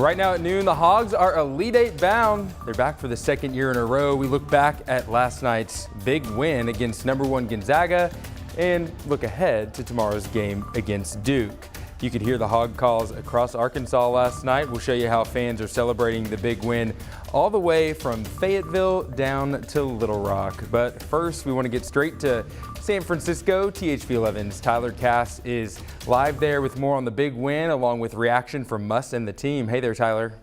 Right now at noon, the Hogs are Elite Eight bound. They're back for the second year in a row. We look back at last night's big win against #1 Gonzaga and look ahead to tomorrow's game against Duke. You could hear the Hog calls across Arkansas last night. We'll show you how fans are celebrating the big win all the way from Fayetteville down to Little Rock. But first, we want to get straight to San Francisco. THV11's Tyler Cass is live there with more on the big win, along with reaction from Muss and the team. Hey there, Tyler.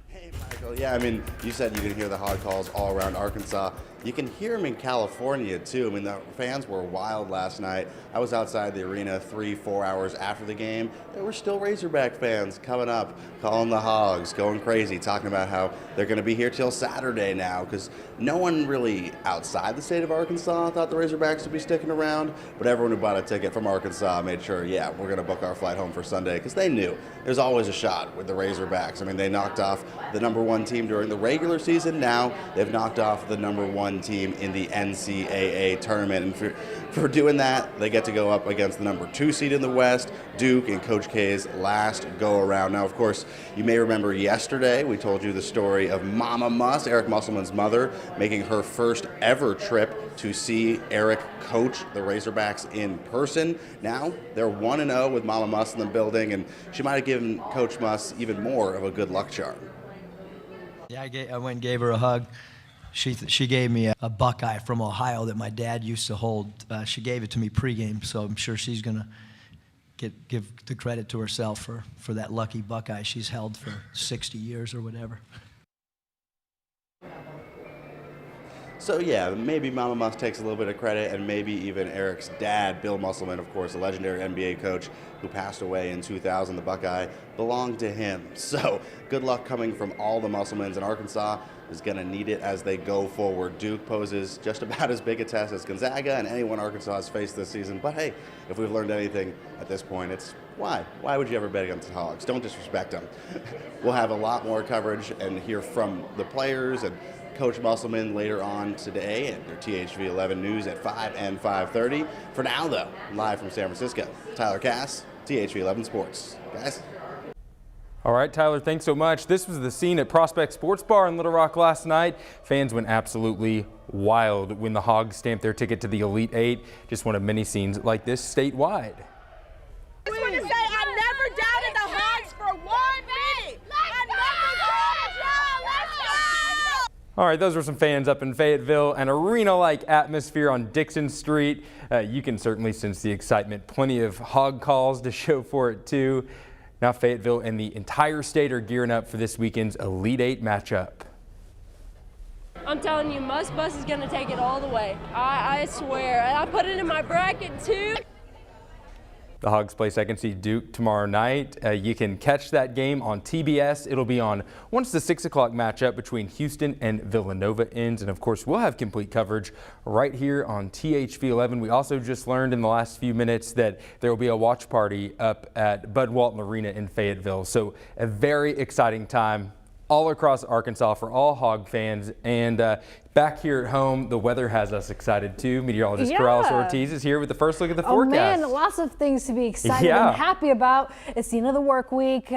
Hey, Michael. Yeah, I mean, you said you could hear the Hog calls all around Arkansas. You can hear them in California, too. I mean, the fans were wild last night. I was outside the arena 3-4 hours after the game. There were still Razorback fans coming up, calling the Hogs, going crazy, talking about how they're going to be here till Saturday now, because no one really outside the state of Arkansas thought the Razorbacks would be sticking around, but everyone who bought a ticket from Arkansas made sure, yeah, we're going to book our flight home for Sunday, because they knew there's always a shot with the Razorbacks. I mean, they knocked off the #1 team during the regular season. Now they've knocked off the #1 team in the NCAA tournament, and for doing that, they get to go up against the #2 seed in the West, Duke, in Coach K's last go around. Now, of course, you may remember yesterday we told you the story of Mama Muss, Eric Musselman's mother, making her first ever trip to see Eric coach the Razorbacks in person. Now they're 1-0 with Mama Muss in the building, and she might have given Coach Muss even more of a good luck charm. Yeah, I went and gave her a hug. She gave me a Buckeye from Ohio that my dad used to hold. She gave it to me pregame, so I'm sure she's going to give the credit to herself for that lucky Buckeye she's held for 60 years or whatever. So yeah, maybe Mama Muss takes a little bit of credit, and maybe even Eric's dad, Bill Musselman, of course, a legendary NBA coach who passed away in 2000, the Buckeye, belonged to him. So good luck coming from all the Musselmans, and Arkansas is going to need it as they go forward. Duke poses just about as big a test as Gonzaga and anyone Arkansas has faced this season. But hey, if we've learned anything at this point, it's why? Why would you ever bet against the Hogs? Don't disrespect them. We'll have a lot more coverage and hear from the players and Coach Musselman later on today at their THV11 News at 5 and 5:30. For now, though, live from San Francisco, Tyler Cass, THV11 Sports. Guys. All right, Tyler, thanks so much. This was the scene at Prospect Sports Bar in Little Rock last night. Fans went absolutely wild when the Hogs stamped their ticket to the Elite Eight. Just one of many scenes like this statewide. I just want to say I never doubted the Hogs for 1 minute. I never doubted. Let's go! All right, those were some fans up in Fayetteville. An arena-like atmosphere on Dixon Street. You can certainly sense the excitement. Plenty of Hog calls to show for it, too. Now Fayetteville and the entire state are gearing up for this weekend's Elite Eight matchup. I'm telling you, Bus is going to take it all the way. I swear. I put it in my bracket, too. The Hogs play second seed Duke tomorrow night. You can catch that game on TBS. It'll be on once the 6 o'clock matchup between Houston and Villanova ends. And of course, we'll have complete coverage right here on THV11. We also just learned in the last few minutes that there will be a watch party up at Bud Walton Arena in Fayetteville. So a very exciting time all across Arkansas for all Hog fans. And back here at home, the weather has us excited too. Meteorologist Corrales Ortiz is here with the first look at the forecast. Oh man, lots of things to be excited and happy about. It's the end of the work week.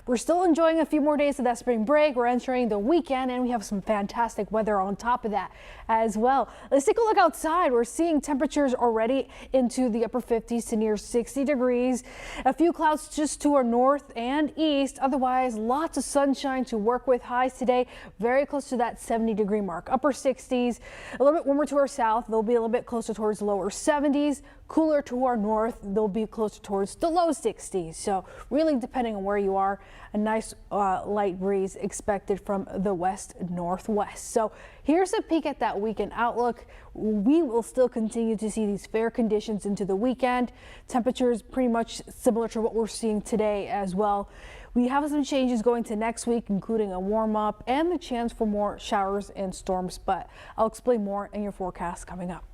We're still enjoying a few more days of that spring break. We're entering the weekend and we have some fantastic weather on top of that as well. Let's take a look outside. We're seeing temperatures already into the upper 50s to near 60 degrees. A few clouds just to our north and east. Otherwise, lots of sunshine to work with. Highs today very close to that 70-degree mark. Upper 60s, a little bit warmer to our south. They'll be a little bit closer towards lower 70s. Cooler to our north. They'll be closer towards the low 60s. So really, depending on where you are, a nice light breeze expected from the west northwest. So here's a peek at that weekend outlook. We will still continue to see these fair conditions into the weekend. Temperatures pretty much similar to what we're seeing today as well. We have some changes going to next week, including a warm up and the chance for more showers and storms, but I'll explain more in your forecast coming up.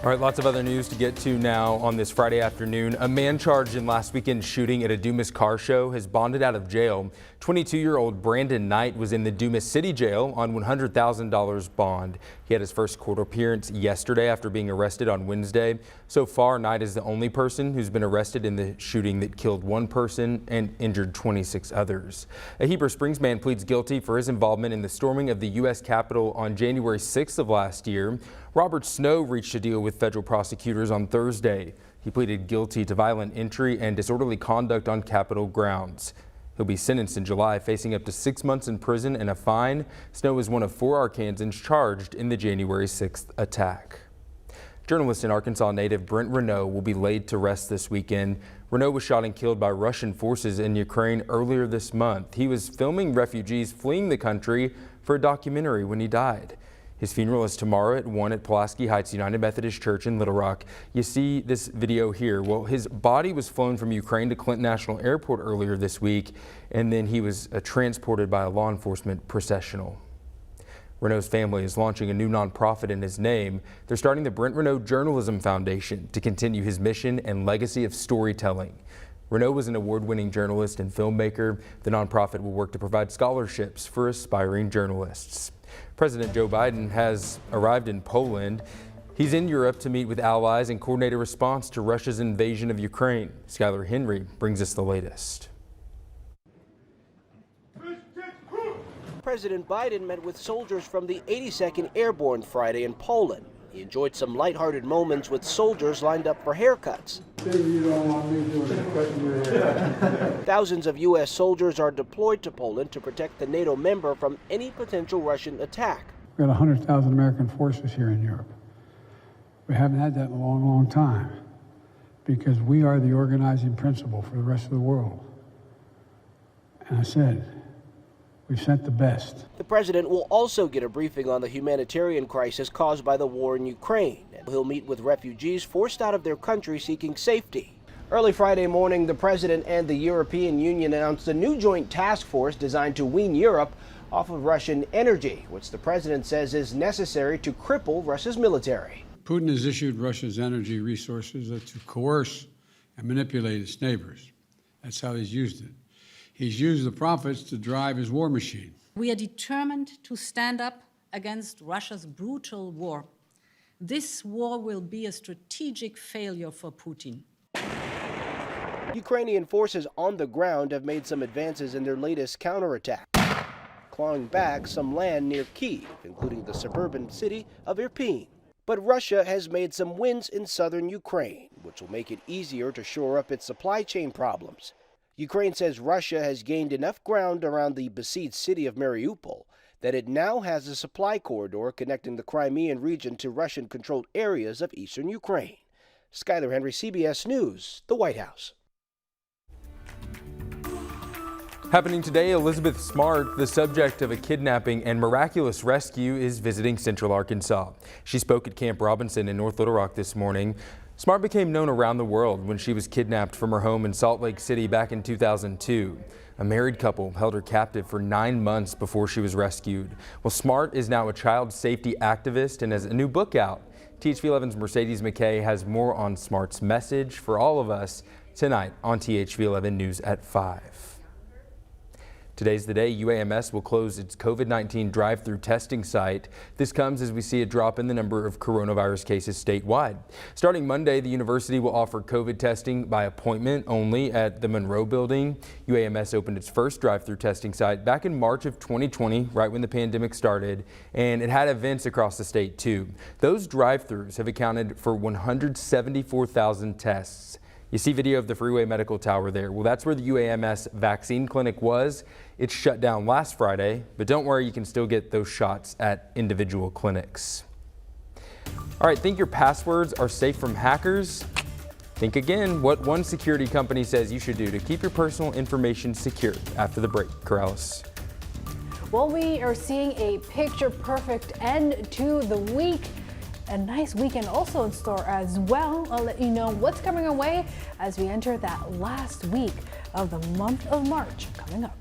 All right, lots of other news to get to now on this Friday afternoon. A man charged in last weekend's shooting at a Dumas car show has bonded out of jail. 22-year-old Brandon Knight was in the Dumas City Jail on $100,000 bond. He had his first court appearance yesterday after being arrested on Wednesday. So far, Knight is the only person who's been arrested in the shooting that killed one person and injured 26 others. A Heber Springs man pleads guilty for his involvement in the storming of the U.S. Capitol on January 6th of last year. Robert Snow reached a deal with federal prosecutors on Thursday. He pleaded guilty to violent entry and disorderly conduct on Capitol grounds. He'll be sentenced in July, facing up to 6 months in prison and a fine. Snow is one of 4 Arkansans charged in the January 6th attack. Journalist and Arkansas native Brent Renaud will be laid to rest this weekend. Renaud was shot and killed by Russian forces in Ukraine earlier this month. He was filming refugees fleeing the country for a documentary when he died. His funeral is tomorrow at 1 at Pulaski Heights United Methodist Church in Little Rock. You see this video here. Well, his body was flown from Ukraine to Clinton National Airport earlier this week, and then he was transported by a law enforcement processional. Renaud's family is launching a new nonprofit in his name. They're starting the Brent Renaud Journalism Foundation to continue his mission and legacy of storytelling. Renaud was an award-winning journalist and filmmaker. The nonprofit will work to provide scholarships for aspiring journalists. President Joe Biden has arrived in Poland. He's in Europe to meet with allies and coordinate a response to Russia's invasion of Ukraine. Skylar Henry brings us the latest. President Biden met with soldiers from the 82nd Airborne Friday in Poland. He enjoyed some lighthearted moments with soldiers lined up for haircuts. Thousands of U.S. soldiers are deployed to Poland to protect the NATO member from any potential Russian attack. We've got 100,000 American forces here in Europe. We haven't had that in a long, long time because we are the organizing principle for the rest of the world. And I said, we've sent the best. The president will also get a briefing on the humanitarian crisis caused by the war in Ukraine. He'll meet with refugees forced out of their country seeking safety. Early Friday morning, the president and the European Union announced a new joint task force designed to wean Europe off of Russian energy, which the president says is necessary to cripple Russia's military. Putin has issued Russia's energy resources to coerce and manipulate its neighbors. That's how he's used it. He's used the profits to drive his war machine. We are determined to stand up against Russia's brutal war. This war will be a strategic failure for Putin. Ukrainian forces on the ground have made some advances in their latest counterattack, clawing back some land near Kyiv, including the suburban city of Irpin. But Russia has made some wins in southern Ukraine, which will make it easier to shore up its supply chain problems. Ukraine says Russia has gained enough ground around the besieged city of Mariupol that it now has a supply corridor connecting the Crimean region to Russian-controlled areas of eastern Ukraine. Skylar Henry, CBS News, the White House. Happening today, Elizabeth Smart, the subject of a kidnapping and miraculous rescue, is visiting Central Arkansas. She spoke at Camp Robinson in North Little Rock this morning. Smart became known around the world when she was kidnapped from her home in Salt Lake City back in 2002. A married couple held her captive for 9 months before she was rescued. Well, Smart is now a child safety activist and has a new book out. THV11's Mercedes McKay has more on Smart's message for all of us tonight on THV11 News at 5. Today's the day UAMS will close its COVID-19 drive-through testing site. This comes as we see a drop in the number of coronavirus cases statewide. Starting Monday, the university will offer COVID testing by appointment only at the Monroe building. UAMS opened its first drive-through testing site back in March of 2020, right when the pandemic started, and it had events across the state too. Those drive-throughs have accounted for 174,000 tests. You see video of the Freeway Medical Tower there. Well, that's where the UAMS vaccine clinic was. It shut down last Friday, but don't worry, you can still get those shots at individual clinics. All right, think your passwords are safe from hackers? Think again what one security company says you should do to keep your personal information secure. After the break, Corrales. Well, we are seeing a picture-perfect end to the week. A nice weekend also in store as well. I'll let you know what's coming our way as we enter that last week of the month of March coming up.